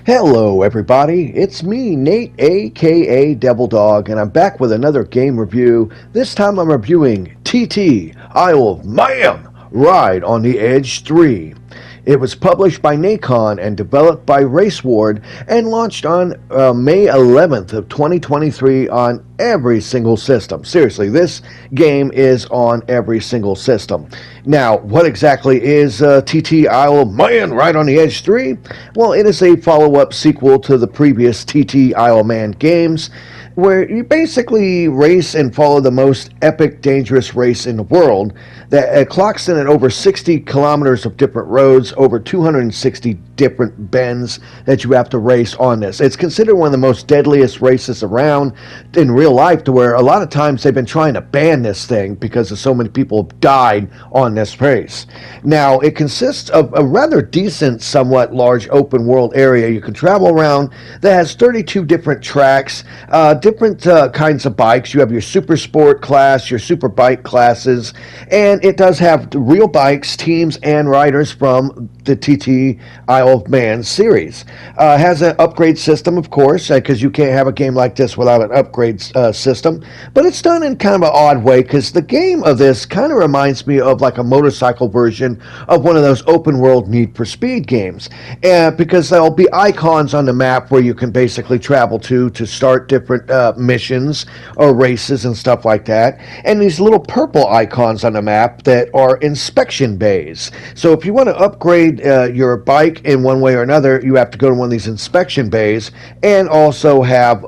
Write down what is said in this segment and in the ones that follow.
Hello, everybody. It's me, Nate, aka Devil Dog, and I'm back with another game review. This time I'm reviewing TT Isle of Man Ride on the Edge 3. It was published by Nacon and developed by Raceward and launched on May 11th of 2023 on every single system. Seriously, this game is on every single system. Now, what exactly is TT Isle of Man Ride on the Edge 3? Well, it is a follow-up sequel to the previous TT Isle of Man games, where you basically race and follow the most epic, dangerous race in the world that clocks in at over 60 kilometers of different roads, over 260 different bends that you have to race on this. It's considered one of the most deadliest races around in real life, to where a lot of times they've been trying to ban this thing because so many people have died on this race. Now, it consists of a rather decent, somewhat large open world area you can travel around that has 32 different tracks, different kinds of bikes. You have your SuperSport class, your superbike classes, and it does have real bikes, teams, and riders from the TT Isle of Man series. Has an upgrade system, of course, because you can't have a game like this without an upgrade system, but it's done in kind of an odd way, because the game of this kind of reminds me of like a motorcycle version of one of those open world Need for Speed games, because there'll be icons on the map where you can basically travel to start different missions or races and stuff like that, and these little purple icons on the map that are inspection bays. So if you want to upgrade your bike in one way or another, you have to go to one of these inspection bays and also have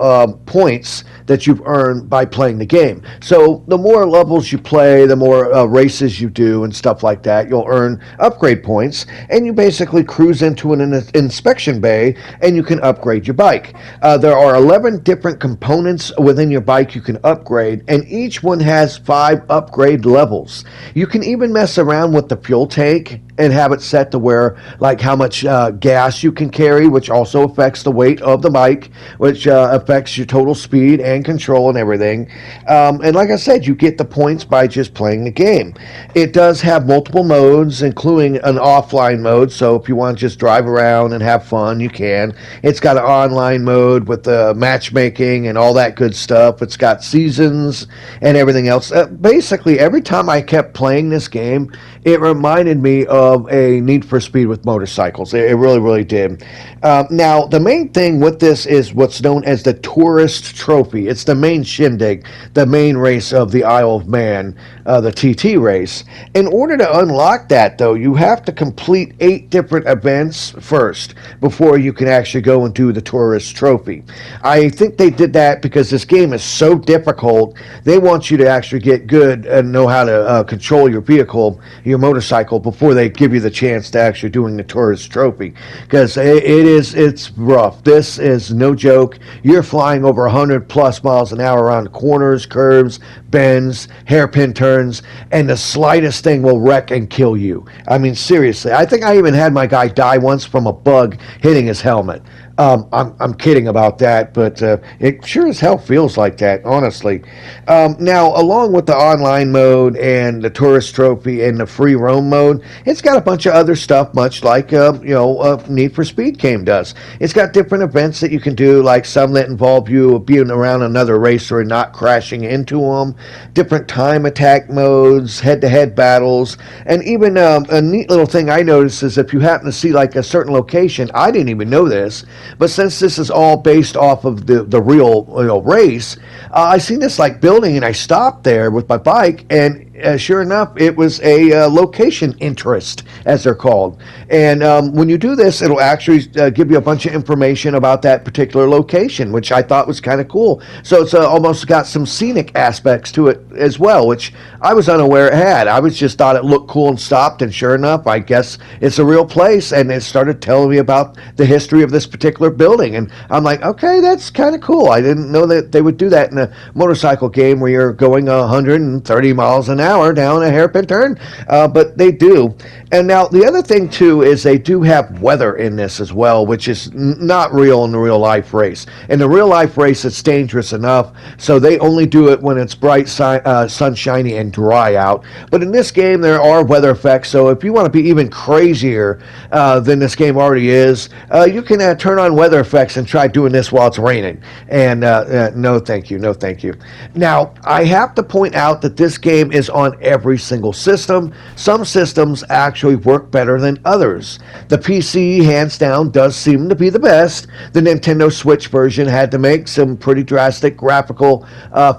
points that you've earned by playing the game. So the more levels you play, the more races you do and stuff like that, you'll earn upgrade points, and you basically cruise into an inspection bay and you can upgrade your bike. There are 11 different components within your bike you can upgrade, and each one has 5 upgrade levels. You can even mess around with the fuel tank and have it set to where, like, how much gas you can carry, which also affects the weight of the bike, which affects your total speed and control and everything. And like I said, you get the points by just playing the game. It does have multiple modes, including an offline mode, so if you want to just drive around and have fun, you can. It's got an online mode with matchmaking and all that good stuff. It's got seasons and everything else. Basically, every time I kept playing this game, it reminded me of a Need for Speed with motorcycles. It really, really did. Now, the main thing with this is what's known as the Tourist Trophy. It's the main shindig, the main race of the Isle of Man, the TT race. In order to unlock that, though, you have to complete 8 different events first before you can actually go and do the Tourist Trophy. I think they did that because this game is so difficult. They want you to actually get good and know how to control your vehicle, your motorcycle, before they give you the chance to actually doing the Tourist Trophy, because it's rough. This is no joke. You're flying over 100 plus miles an hour around corners, curves, bends, hairpin turns, and the slightest thing will wreck and kill you. I mean, seriously. I think I even had my guy die once from a bug hitting his helmet. I'm kidding about that, but it sure as hell feels like that, honestly. Now, along with the online mode and the Tourist Trophy and the free roam mode, it's got a bunch of other stuff, much like Need for Speed game does. It's got different events that you can do, like some that involve you being around another racer and not crashing into them, different time attack modes, head-to-head battles, and even a neat little thing I noticed is if you happen to see like a certain location, I didn't even know this, but since this is all based off of the real race, I seen this like building and I stopped there with my bike, and sure enough, it was a location interest, as they're called. And when you do this, it'll actually give you a bunch of information about that particular location, which I thought was kind of cool. So it's almost got some scenic aspects to it as well, which I was unaware it had. I was just thought it looked cool and stopped, and sure enough, I guess it's a real place, and it started telling me about the history of this particular building, and I'm like, okay, that's kind of cool. I didn't know that they would do that in a motorcycle game where you're going 130 miles an hour down a hairpin turn, but they do. And now the other thing too is they do have weather in this as well, which is not real in the real life race. In the real life race, it's dangerous enough, so they only do it when it's bright, sunshiny, and dry out. But in this game, there are weather effects, so if you want to be even crazier than this game already is, you can turn on weather effects and try doing this while it's raining. And no thank you, no thank you. Now, I have to point out that this game is on every single system. Some systems actually work better than others. The PC, hands down, does seem to be the best. The Nintendo Switch version had to make some pretty drastic graphical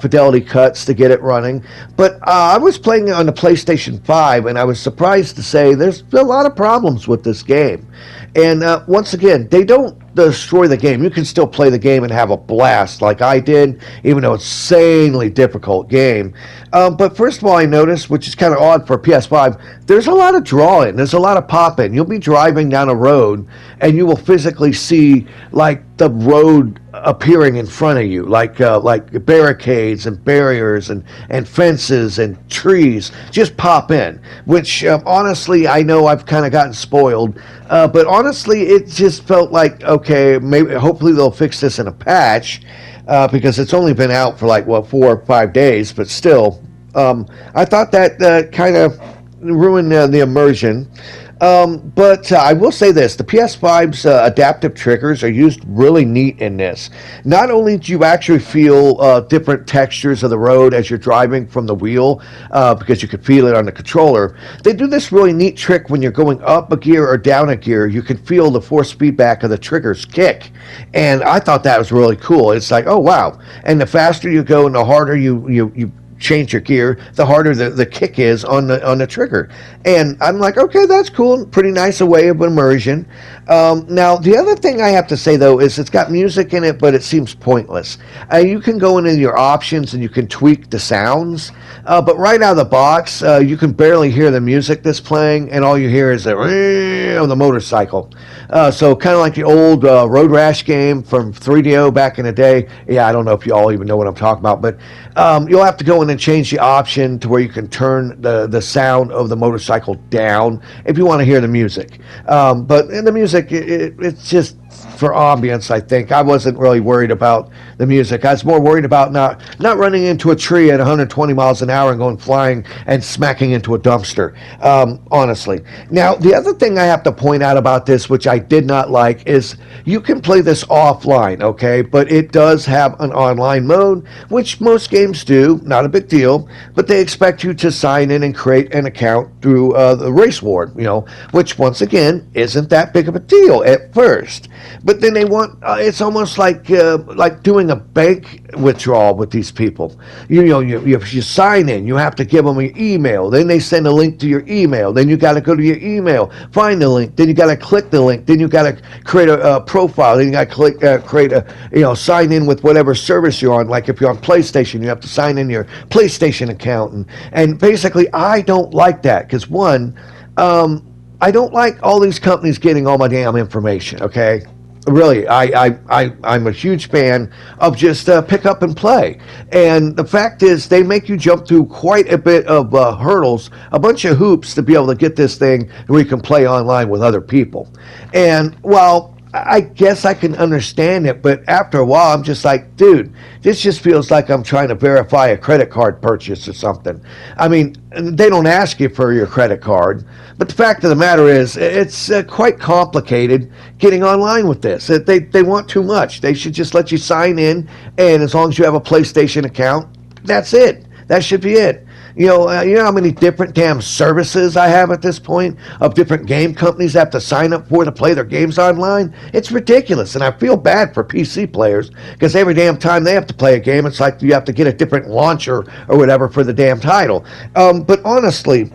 fidelity cuts to get it running. But I was playing it on the PlayStation 5, and I was surprised to say there's a lot of problems with this game. And once again, they don't destroy the game. You can still play the game and have a blast like I did, even though it's an insanely difficult game. But first of all, I noticed, which is kind of odd for a PS5, there's a lot of drawing. There's a lot of popping. You'll be driving down a road, and you will physically see like the road appearing in front of you, like barricades and barriers and fences and trees just pop in, which honestly, I know I've kind of gotten spoiled, but honestly, it just felt like, okay, maybe hopefully they'll fix this in a patch, because it's only been out for like, 4 or 5 days, but still, I thought that kind of ruined the immersion. But I will say this, the PS5's adaptive triggers are used really neat in this. Not only do you actually feel different textures of the road as you're driving from the wheel, because you can feel it on the controller, they do this really neat trick when you're going up a gear or down a gear. You can feel the force feedback of the triggers kick. And I thought that was really cool. It's like, oh wow. And the faster you go and the harder you change your gear, the harder the kick is on the trigger. And I'm like, okay, that's cool. Pretty nice a way of immersion. Now, the other thing I have to say, though, is it's got music in it, but it seems pointless. You can go into your options and you can tweak the sounds, but right out of the box, you can barely hear the music that's playing, and all you hear is the of the motorcycle. So kind of like the old Road Rash game from 3DO back in the day. Yeah, I don't know if you all even know what I'm talking about, but you'll have to go in and change the option to where you can turn the sound of the motorcycle down if you want to hear the music. But in the music, it's just for ambience, I think. I wasn't really worried about the music. I was more worried about not running into a tree at 120 miles an hour and going flying and smacking into a dumpster, honestly. Now, the other thing I have to point out about this, which I did not like, is you can play this offline, okay? But it does have an online mode, which most games do, not a big deal, but they expect you to sign in and create an account through the race ward, which once again isn't that big of a deal at first. But then they want, it's almost like doing a bank withdrawal with these people. If you sign in, you have to give them your email. Then they send a link to your email. Then you got to go to your email, find the link. Then you got to click the link. Then you got to create a profile. Then you got to create a, sign in with whatever service you're on. Like if you're on PlayStation, you have to sign in your PlayStation account. And basically, I don't like that because one, I don't like all these companies getting all my damn information, okay? Really, I'm a huge fan of just pick up and play. And the fact is, they make you jump through quite a bit of hurdles, a bunch of hoops to be able to get this thing where you can play online with other people. And while I guess I can understand it, but after a while, I'm just like, dude, this just feels like I'm trying to verify a credit card purchase or something. I mean, they don't ask you for your credit card, but the fact of the matter is, it's quite complicated getting online with this. They want too much. They should just let you sign in, and as long as you have a PlayStation account, that's it. That should be it. You know how many different damn services I have at this point of different game companies I have to sign up for to play their games online? It's ridiculous, and I feel bad for PC players because every damn time they have to play a game, it's like you have to get a different launcher or whatever for the damn title. But honestly,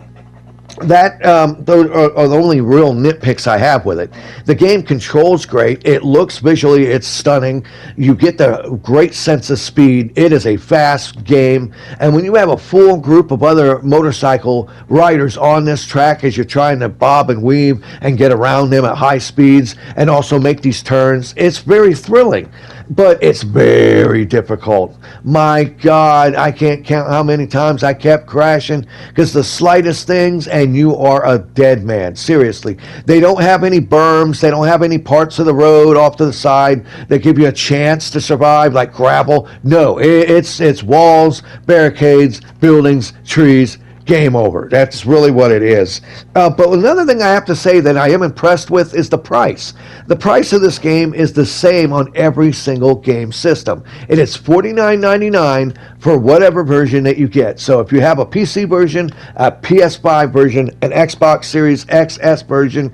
that those are the only real nitpicks I have with it. The game controls great. It looks visually, it's stunning. You get the great sense of speed. It is a fast game. And when you have a full group of other motorcycle riders on this track as you're trying to bob and weave and get around them at high speeds and also make these turns, it's very thrilling. but it's very difficult. My God, I can't count how many times I kept crashing because the slightest things and you are a dead man. Seriously. They don't have any berms. They don't have any parts of the road off to the side that give you a chance to survive, like gravel. No, it's walls, barricades, buildings, trees. Game over. That's really what it is. But another thing I have to say that I am impressed with is the price. The price of this game is the same on every single game system. It is $49.99 for whatever version that you get. So if you have a PC version, a PS5 version, an Xbox Series XS version,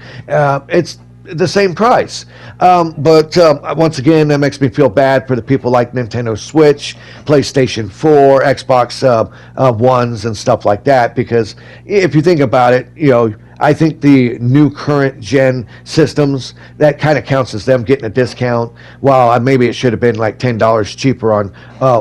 it's the same price. But once again, that makes me feel bad for the people like Nintendo Switch, PlayStation 4, Xbox Ones, and stuff like that. Because if you think about it, I think the new current gen systems, that kind of counts as them getting a discount. While maybe it should have been like $10 cheaper on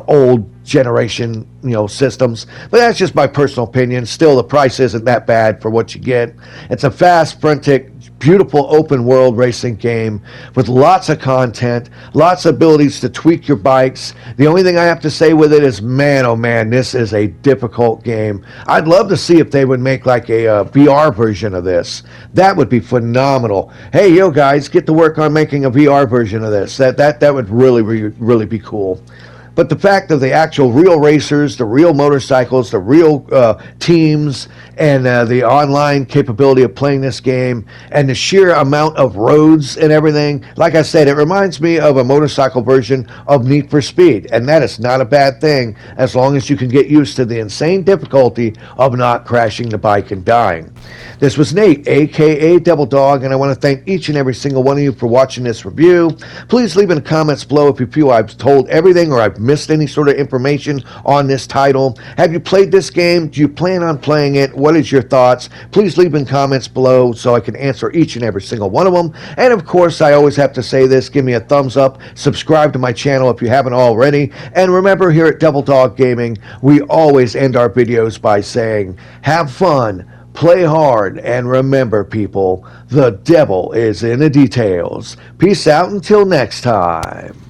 old generation systems, but that's just my personal opinion. Still, the price isn't that bad for what you get. It's a fast, frantic, beautiful open world racing game with lots of content, lots of abilities to tweak your bikes. The only thing I have to say with it is, man, oh man, this is a difficult game. I'd love to see if they would make like a VR version of this. That would be phenomenal. Hey, guys, get to work on making a VR version of this. That would really be cool. But the fact of the actual real racers, the real motorcycles, the real teams, and the online capability of playing this game, and the sheer amount of roads and everything, like I said, it reminds me of a motorcycle version of Need for Speed. And that is not a bad thing, as long as you can get used to the insane difficulty of not crashing the bike and dying. This was Nate, a.k.a. Devil Dog, and I want to thank each and every single one of you for watching this review. Please leave in the comments below if you feel I've told everything or I've missed any sort of information on this title. Have you played this game? Do you plan on playing it? What is your thoughts? Please leave in comments below so I can answer each and every single one of them. And of course, I always have to say this, give me a thumbs up, subscribe to my channel if you haven't already, and remember, here at Devil Dog Gaming, we always end our videos by saying, have fun, play hard, and remember, people, the devil is in the details. Peace out until next time.